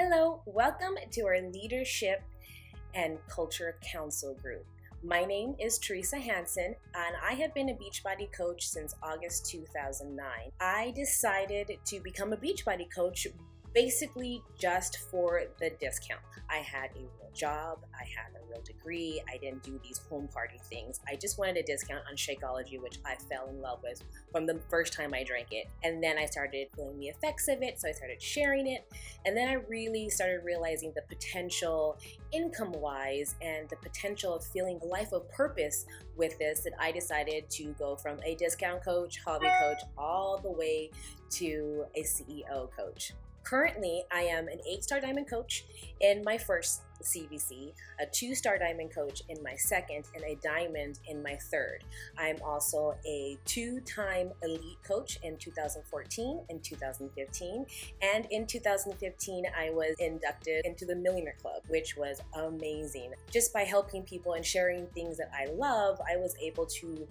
Hello, welcome to our Leadership and Culture Council group. My name is Teresa Hansen, and I have been a Beachbody coach since August 2009. I decided to become a Beachbody coach basically just for the discount. I had a real job, I had a real degree, I didn't do these home party things. I just wanted a discount on Shakeology, which I fell in love with from the first time I drank it. And then I started feeling the effects of it, so I started sharing it. And then I really started realizing the potential income-wise and the potential of feeling a life of purpose with this, that I decided to go from a discount coach, hobby coach, all the way to a CEO coach. Currently, I am an 8-star diamond coach in my first CVC, a 2-star diamond coach in my second, and a diamond in my third. I'm also a 2-time elite coach in 2014 and 2015. And in 2015, I was inducted into the Millionaire Club, which was amazing. Just by helping people and sharing things that I love, I was able to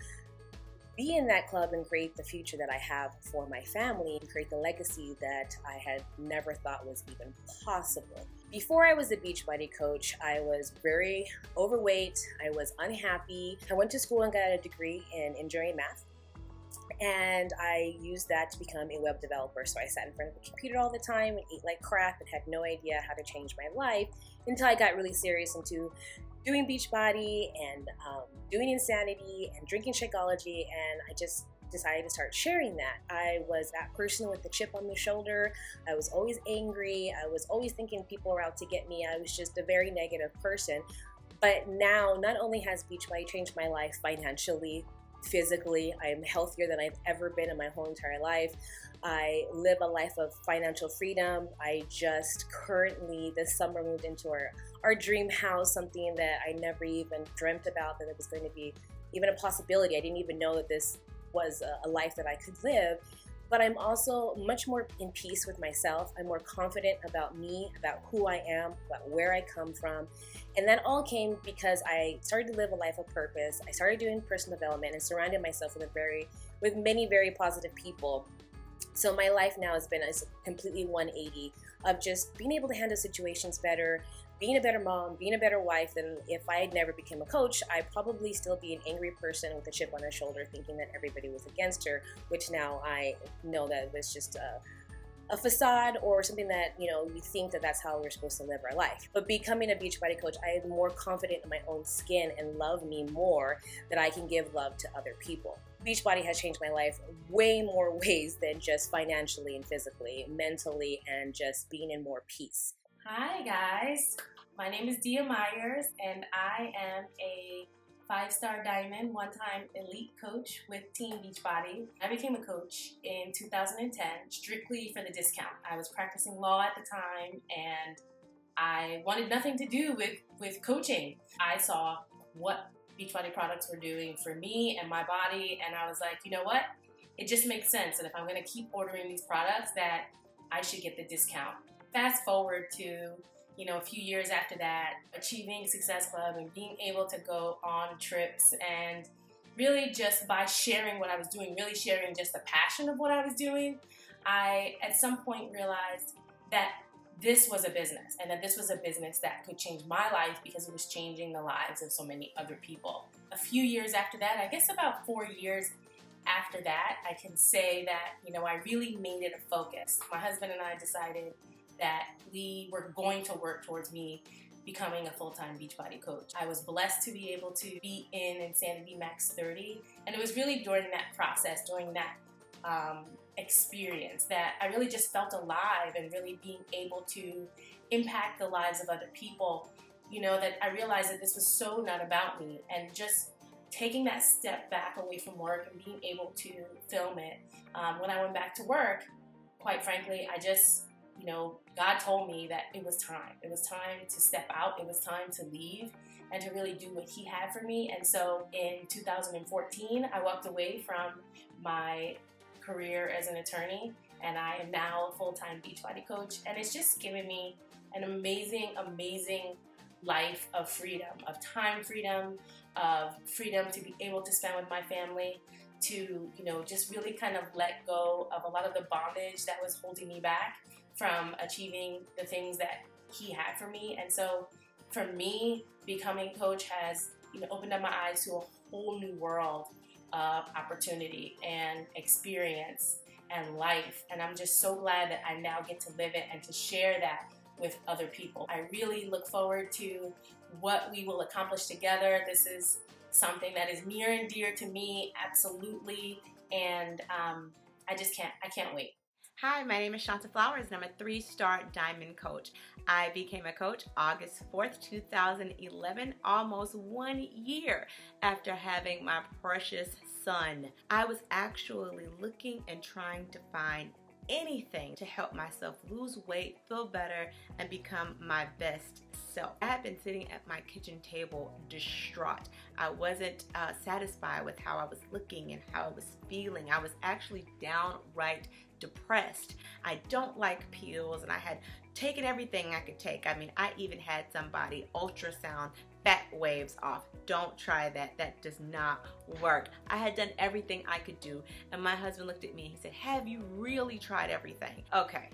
be in that club and create the future that I have for my family and create the legacy that I had never thought was even possible. Before I was a Beachbody coach, I was very overweight, I was unhappy. I went to school and got a degree in engineering math, and I used that to become a web developer. So I sat in front of the computer all the time and ate like crap and had no idea how to change my life until I got really serious into doing Beachbody and doing Insanity and drinking Shakeology, and I just decided to start sharing that. I was that person with the chip on the shoulder. I was always angry. I was always thinking people were out to get me. I was just a very negative person. But now, not only has Beachbody changed my life financially, physically, I am healthier than I've ever been in my whole entire life. I live a life of financial freedom. I just currently this summer moved into our dream house, something that I never even dreamt about that it was going to be even a possibility. I didn't even know that this was a life that I could live. But I'm also much more in peace with myself. I'm more confident about me, about who I am, about where I come from. And that all came because I started to live a life of purpose. I started doing personal development and surrounded myself with many very positive people. So my life now has been a completely 180 of just being able to handle situations better, being a better mom, being a better wife. And if I had never become a coach, I'd probably still be an angry person with a chip on her shoulder thinking that everybody was against her, which now I know that it was just a facade or something that, you think that that's how we're supposed to live our life. But becoming a Beachbody coach, I am more confident in my own skin and love me more that I can give love to other people. Beachbody has changed my life way more ways than just financially and physically, mentally, and just being in more peace. Hi guys, my name is Dia Myers and I am a 5-star diamond, 1-time elite coach with Team Beachbody. I became a coach in 2010 strictly for the discount. I was practicing law at the time and I wanted nothing to do with coaching. I saw what Beachbody products were doing for me and my body, and I was like, you know what? It just makes sense that if I'm going to keep ordering these products that I should get the discount. Fast forward to a few years after that, achieving Success Club and being able to go on trips, and really just by sharing what I was doing, really sharing just the passion of what I was doing, I at some point realized that this was a business and that this was a business that could change my life because it was changing the lives of so many other people. A few years after that, I guess about 4 years after that, I can say that, I really made it a focus. My husband and I decided that we were going to work towards me becoming a full-time Beachbody coach. I was blessed to be able to be in Insanity Max 30, and it was really during that process, during that experience, that I really just felt alive and really being able to impact the lives of other people, that I realized that this was so not about me, and just taking that step back away from work and being able to film it. When I went back to work, quite frankly, I just, God told me that it was time. It was time to step out. It was time to leave and to really do what He had for me. And so in 2014, I walked away from my career as an attorney, and I am now a full-time Beachbody coach. And it's just given me an amazing, amazing life of freedom, of time freedom, of freedom to be able to spend with my family, to, just really kind of let go of a lot of the bondage that was holding me back from achieving the things that he had for me. And so for me, becoming coach has opened up my eyes to a whole new world of opportunity and experience and life. And I'm just so glad that I now get to live it and to share that with other people. I really look forward to what we will accomplish together. This is something that is near and dear to me, absolutely. And I can't wait. Hi, my name is Shanta Flowers and I'm a 3-star diamond coach. I became a coach August 4th, 2011, almost 1 year after having my precious son. I was actually looking and trying to find anything to help myself lose weight, feel better, and become my best self. I had been sitting at my kitchen table distraught. I wasn't satisfied with how I was looking and how I was feeling. I was actually downright depressed. I don't like pills, and I had taken everything I could take. I mean, I even had somebody ultrasound fat waves off. Don't try that. That does not work. I had done everything I could do, and my husband looked at me and he said, "Have you really tried everything?" Okay.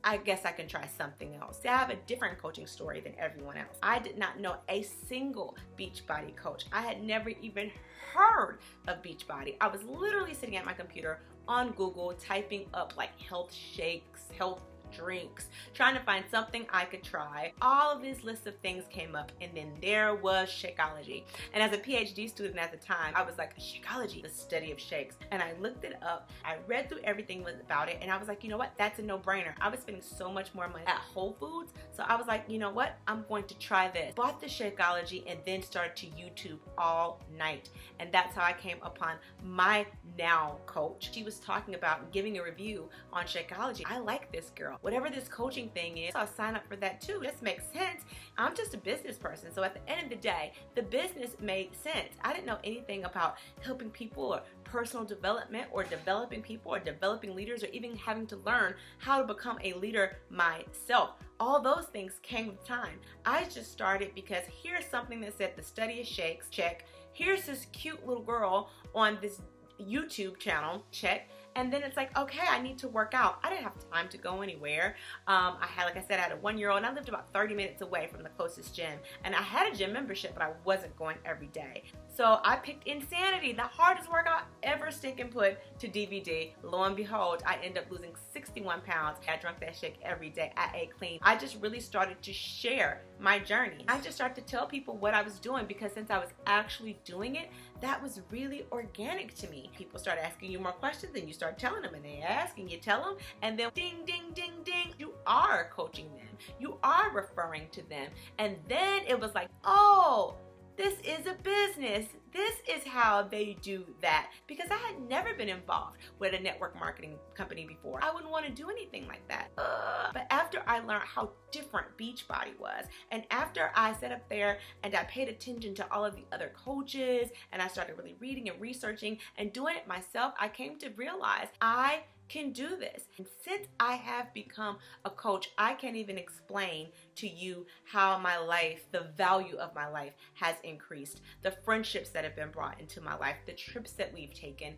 I guess I can try something else. See, I have a different coaching story than everyone else. I did not know a single Beachbody coach. I had never even heard of Beachbody. I was literally sitting at my computer on Google typing up like health shakes, health drinks, trying to find something I could try. All of these lists of things came up, and then there was Shakeology. And as a PhD student at the time, I was like, Shakeology, the study of shakes. And I looked it up, I read through everything about it, and I was like, you know what, that's a no-brainer. I was spending so much more money at Whole Foods, so I was like, you know what, I'm going to try this. Bought the Shakeology and then started to YouTube all night. And that's how I came upon my now coach. She was talking about giving a review on Shakeology. I like this girl. Whatever this coaching thing is, I'll sign up for that too. This makes sense. I'm just a business person, so at the end of the day, the business made sense. I didn't know anything about helping people or personal development or developing people or developing leaders or even having to learn how to become a leader myself. All those things came with time. I just started because here's something that said the study of shakes, check. Here's this cute little girl on this YouTube channel, check. And then it's like, okay, I need to work out. I didn't have time to go anywhere. Like I said, I had a 1-year-old, and I lived about 30 minutes away from the closest gym. And I had a gym membership, but I wasn't going every day. So I picked Insanity, the hardest workout ever stinking put to DVD. Lo and behold, I ended up losing 61 pounds. I drank that shake every day. I ate clean. I just really started to share my journey. I just started to tell people what I was doing, because since I was actually doing it, that was really organic to me. People start asking you more questions, and you start telling them, and they ask and you tell them, and then ding, ding, ding, ding, you are coaching them. You are referring to them. And then it was like, oh, this is a business. This is how they do that. Because I had never been involved with a network marketing company before. I wouldn't want to do anything like that. But after I learned how different Beachbody was, and after I sat up there and I paid attention to all of the other coaches, and I started really reading and researching and doing it myself, I came to realize I can do this. And since I have become a coach, I can't even explain to you how my life, the value of my life has increased, the friendships that have been brought into my life, the trips that we've taken,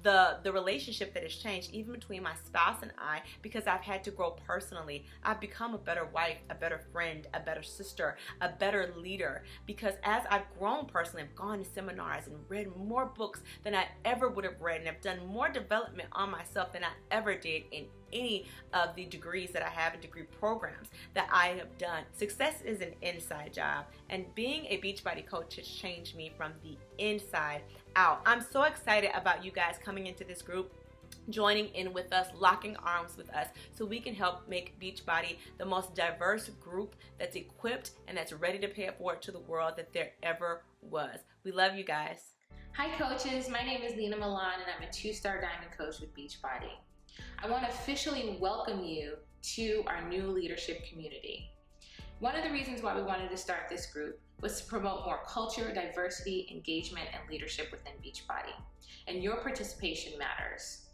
the relationship that has changed even between my spouse and I, because I've had to grow personally. I've become a better wife, a better friend, a better sister, a better leader, because as I've grown personally, I've gone to seminars and read more books than I ever would have read, and I've done more development on myself than I ever did in any of the degrees that I have and degree programs that I have done. Success is an inside job, and being a Beachbody coach has changed me from the inside out. I'm so excited about you guys coming into this group, joining in with us, locking arms with us, so we can help make Beachbody the most diverse group that's equipped and that's ready to pay it forward to the world that there ever was. We love you guys. Hi coaches, my name is Nina Milan and I'm a 2-star diamond coach with Beachbody. I want to officially welcome you to our new leadership community. One of the reasons why we wanted to start this group was to promote more culture, diversity, engagement, and leadership within Beachbody. And your participation matters.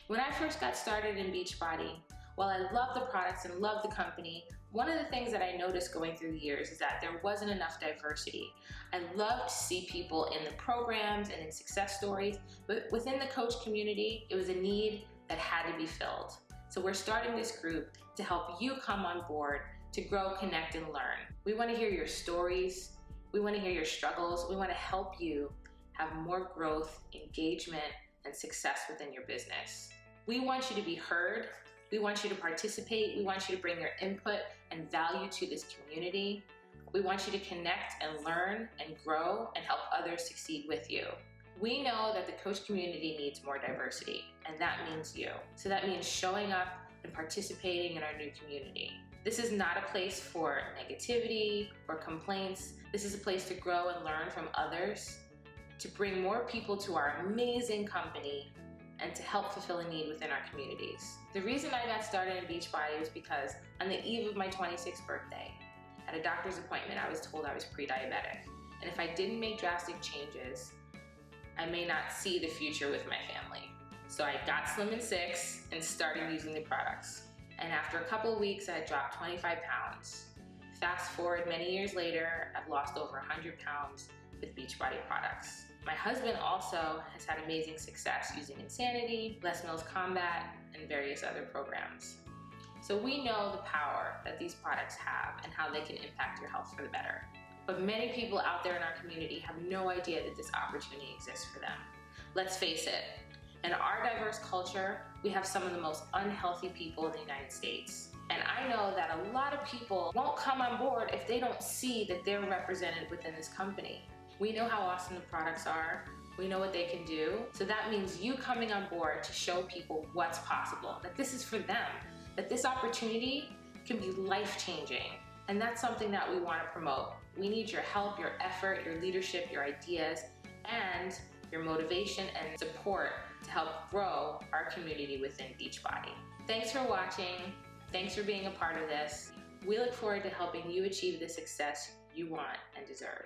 When I first got started in Beachbody, while I love the products and love the company, one of the things that I noticed going through the years is that there wasn't enough diversity. I love to see people in the programs and in success stories, but within the coach community, it was a need that had to be filled. So we're starting this group to help you come on board to grow, connect, and learn. We want to hear your stories. We want to hear your struggles. We want to help you have more growth, engagement, and success within your business. We want you to be heard. We want you to participate. We want you to bring your input and value to this community. We want you to connect and learn and grow and help others succeed with you. We know that the coach community needs more diversity, and that means you. So that means showing up and participating in our new community. This is not a place for negativity or complaints. This is a place to grow and learn from others, to bring more people to our amazing company, and to help fulfill a need within our communities. The reason I got started in Beachbody was because on the eve of my 26th birthday, at a doctor's appointment, I was told I was pre-diabetic. And if I didn't make drastic changes, I may not see the future with my family. So I got Slim in 6 and started using the products. And after a couple of weeks, I had dropped 25 pounds. Fast forward many years later, I've lost over 100 pounds with Beachbody products. My husband also has had amazing success using Insanity, Les Mills Combat, and various other programs. So we know the power that these products have and how they can impact your health for the better. But many people out there in our community have no idea that this opportunity exists for them. Let's face it, in our diverse culture, we have some of the most unhealthy people in the United States. And I know that a lot of people won't come on board if they don't see that they're represented within this company. We know how awesome the products are. We know what they can do. So that means you coming on board to show people what's possible, that this is for them, that this opportunity can be life-changing. And that's something that we want to promote. We need your help, your effort, your leadership, your ideas, and your motivation and support to help grow our community within Beachbody. Thanks for watching. Thanks for being a part of this. We look forward to helping you achieve the success you want and deserve.